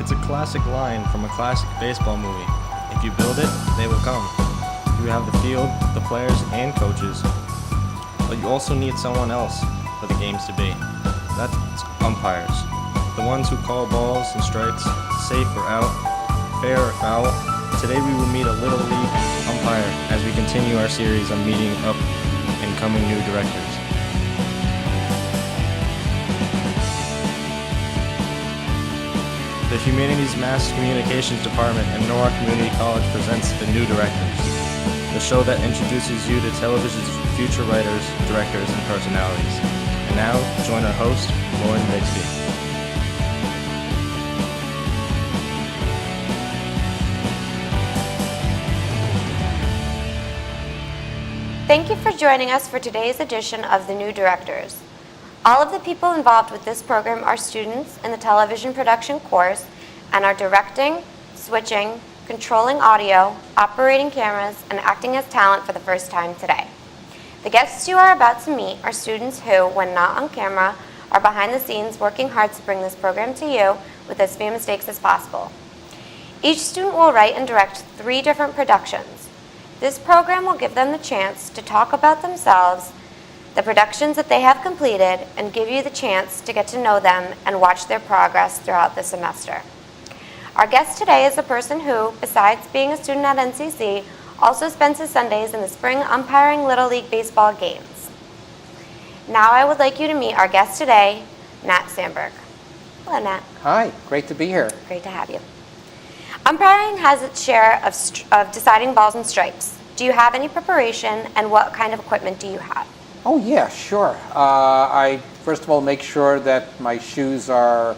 It's a classic line from a classic baseball movie. If you build it, they will come. You have the field, the players, and coaches, but you also need someone else for the games to be. That's umpires. The ones who call balls and strikes, safe or out, fair or foul. Today we will meet a Little League umpire as we continue our series on meeting up and coming new directors. The Humanities Mass Communications Department at Norwalk Community College presents The New Directors, the show that introduces you to television's future writers, directors, and personalities. And now, join our host, Lauren Bixby. Thank you for joining us for today's edition of The New Directors. All of the people involved with this program are students in the television production course and are directing, switching, controlling audio, operating cameras, and acting as talent for the first time today. The guests you are about to meet are students who, when not on camera, are behind the scenes working hard to bring this program to you with as few mistakes as possible. Each student will write and direct 3 different productions. This program will give them the chance to talk about themselves, the productions that they have completed, and give you the chance to get to know them and watch their progress throughout the semester. Our guest today is a person who, besides being a student at NCC, also spends his Sundays in the spring umpiring Little League baseball games. Now I would like you to meet our guest today, Nat Sandberg. Hello, Nat. Hi, great to be here. Great to have you. Umpiring has its share of deciding balls and strikes. Do you have any preparation, and what kind of equipment do you have? Oh yeah, sure. I first of all make sure that my shoes are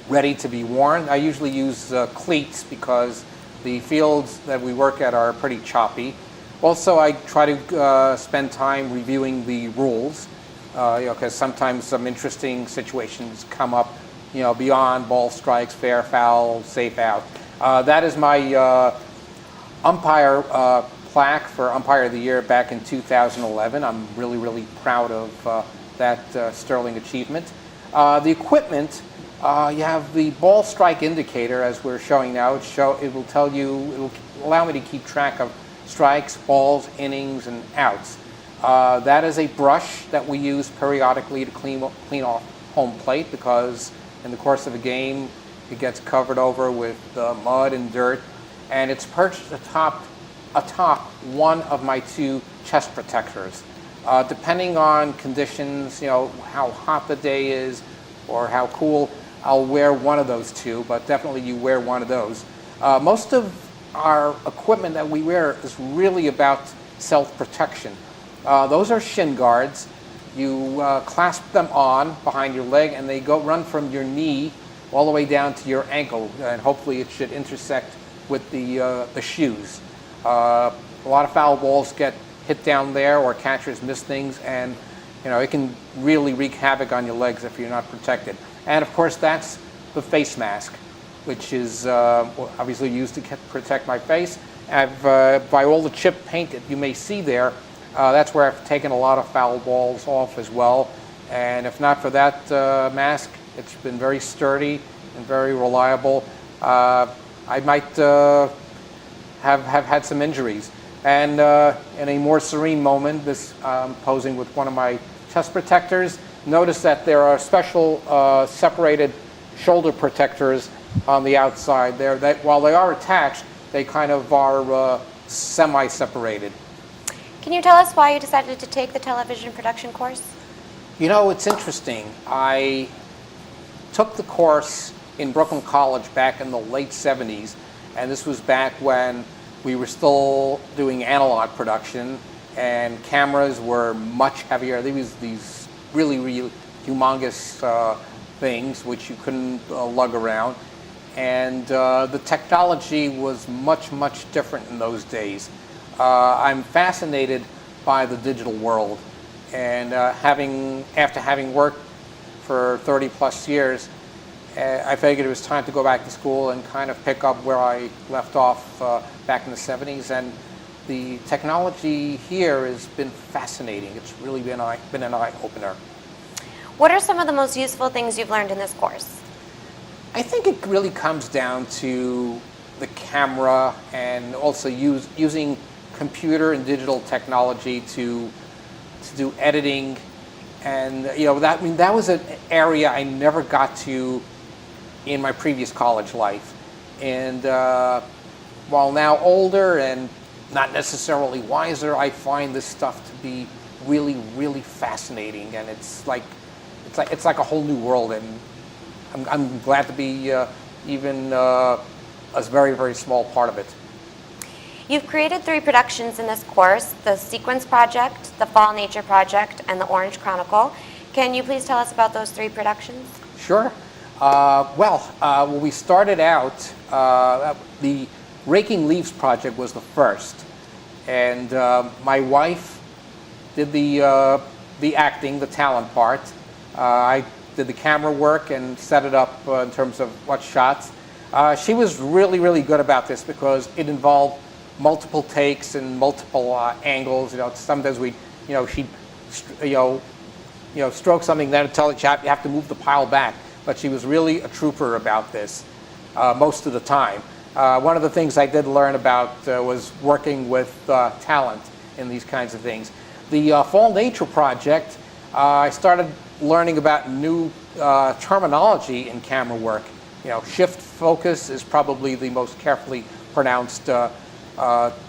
ready to be worn. I usually use cleats because the fields that we work at are pretty choppy. Also, I try to spend time reviewing the rules, because sometimes some interesting situations come up, beyond ball strikes, fair, foul, safe, out. That is my umpire plaque for Umpire of the Year back in 2011. I'm really, really proud of that sterling achievement. The equipment, you have the ball strike indicator, as we're showing now. It will tell you, it will allow me to keep track of strikes, balls, innings, and outs. That is a brush that we use periodically to clean off home plate, because in the course of a game it gets covered over with mud and dirt, and it's perched atop one of my 2 chest protectors. Depending on conditions, how hot the day is or how cool, I'll wear one of those 2, but definitely you wear one of those. Most of our equipment that we wear is really about self-protection. Those are shin guards. You clasp them on behind your leg, and they run from your knee all the way down to your ankle, and hopefully it should intersect with the shoes. A lot of foul balls get hit down there, or catchers miss things, and it can really wreak havoc on your legs if you're not protected. And of course, that's the face mask, which is obviously used to protect my face. By all the chip paint that you may see there, that's where I've taken a lot of foul balls off as well. And if not for that mask, it's been very sturdy and very reliable. I might have had some injuries. And in a more serene moment, this posing with one of my chest protectors, notice that there are special separated shoulder protectors on the outside there that, while they are attached, they kind of are semi-separated. Can you tell us why you decided to take the television production course? It's interesting. I took the course in Brooklyn College back in the late 70s, and this was back when we were still doing analog production, and cameras were much heavier. There was these really, really humongous things which you couldn't lug around, and the technology was much, much different in those days. I'm fascinated by the digital world, and after having worked for 30 plus years, I figured it was time to go back to school and kind of pick up where I left off back in the 70s. And the technology here has been fascinating. It's really been an eye-opener. What are some of the most useful things you've learned in this course? I think it really comes down to the camera and also using computer and digital technology to do editing, and that was an area I never got to in my previous college life. And while now older and not necessarily wiser, I find this stuff to be really, really fascinating, and it's like a whole new world. And I'm glad to be even a very, very small part of it. You've created 3 productions in this course: the Sequence Project, the Fall Nature Project, and the Orange Chronicle. Can you please tell us about those 3 productions? Sure. When we started out, the Raking Leaves project was the first, and my wife did the acting, the talent part. I did the camera work and set it up in terms of what shots. She was really, really good about this because it involved multiple takes and multiple angles. Sometimes she'd stroke something, then tell it you have to move the pile back. But she was really a trooper about this most of the time. One of the things I did learn about was working with talent in these kinds of things. The Fall Nature Project, I started learning about new terminology in camera work. Shift focus is probably the most carefully pronounced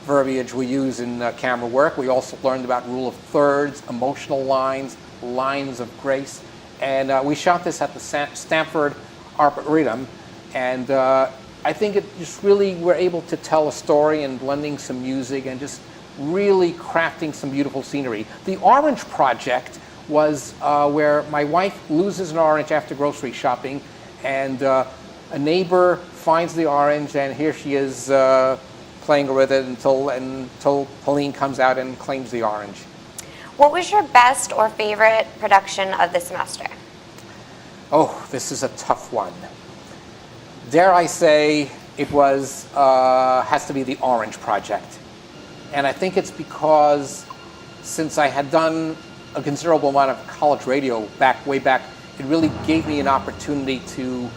verbiage we use in camera work. We also learned about rule of thirds, emotional lines, lines of grace. And we shot this at the Stanford Arboretum. And I think it just really, we're able to tell a story and blending some music and just really crafting some beautiful scenery. The Orange Project was where my wife loses an orange after grocery shopping, and a neighbor finds the orange, and here she is playing with it until Pauline comes out and claims the orange. What was your best or favorite production of the semester? Oh, this is a tough one. Dare I say it was has to be the Orange Project. And I think it's because since I had done a considerable amount of college radio way back, it really gave me an opportunity to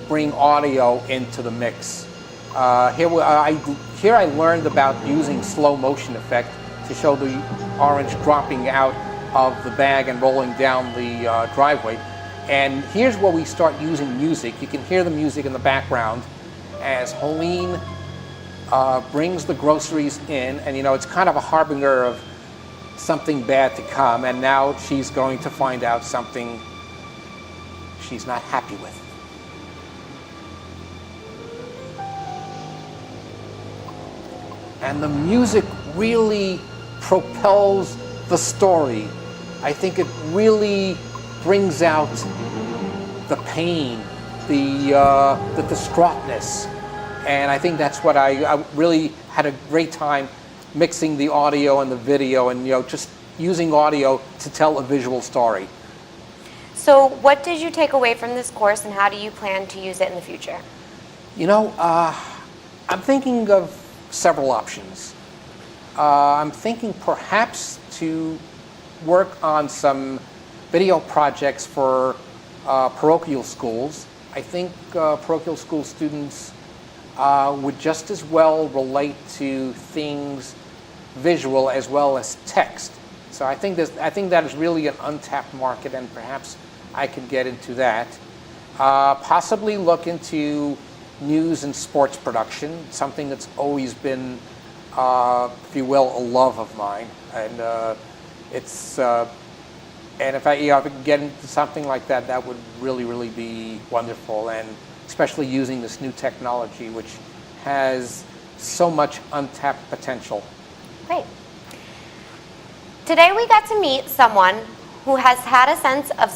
bring audio into the mix. Here I learned about using slow motion effect to show the orange dropping out of the bag and rolling down the driveway. And here's where we start using music. You can hear the music in the background as Helene brings the groceries in, and it's kind of a harbinger of something bad to come, and now she's going to find out something she's not happy with. And the music really propels the story. I think it really brings out the pain, the distraughtness. And I think that's what I really had a great time mixing the audio and the video, and just using audio to tell a visual story. So what did you take away from this course, and how do you plan to use it in the future? I'm thinking of several options. I'm thinking perhaps to work on some video projects for parochial schools. I think parochial school students would just as well relate to things visual as well as text. So I think that is really an untapped market, and perhaps I could get into that. Possibly look into news and sports production, something that's always been, if you will, a love of mine. And and if I could get into something like that, that would really, really be wonderful. And especially using this new technology, which has so much untapped potential. Great. Today we got to meet someone who has had a sense of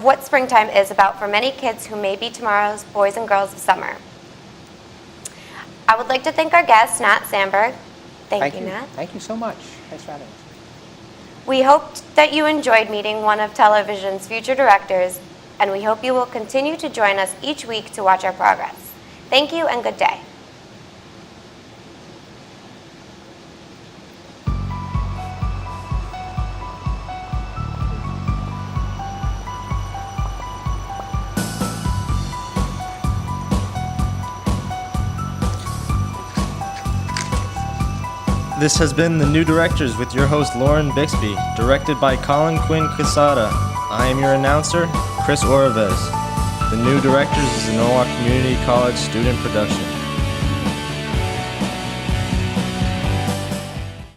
what springtime is about for many kids who may be tomorrow's boys and girls of summer. I would like to thank our guest, Nat Sandberg. Thank you, Nat. Thank you so much. Thanks for having us. We hoped that you enjoyed meeting one of television's future directors, and we hope you will continue to join us each week to watch our progress. Thank you and good day. This has been The New Directors with your host Lauren Bixby, directed by Colin Quinn Quesada. I am your announcer, Chris Oravez. The New Directors is a Norwalk Community College student production.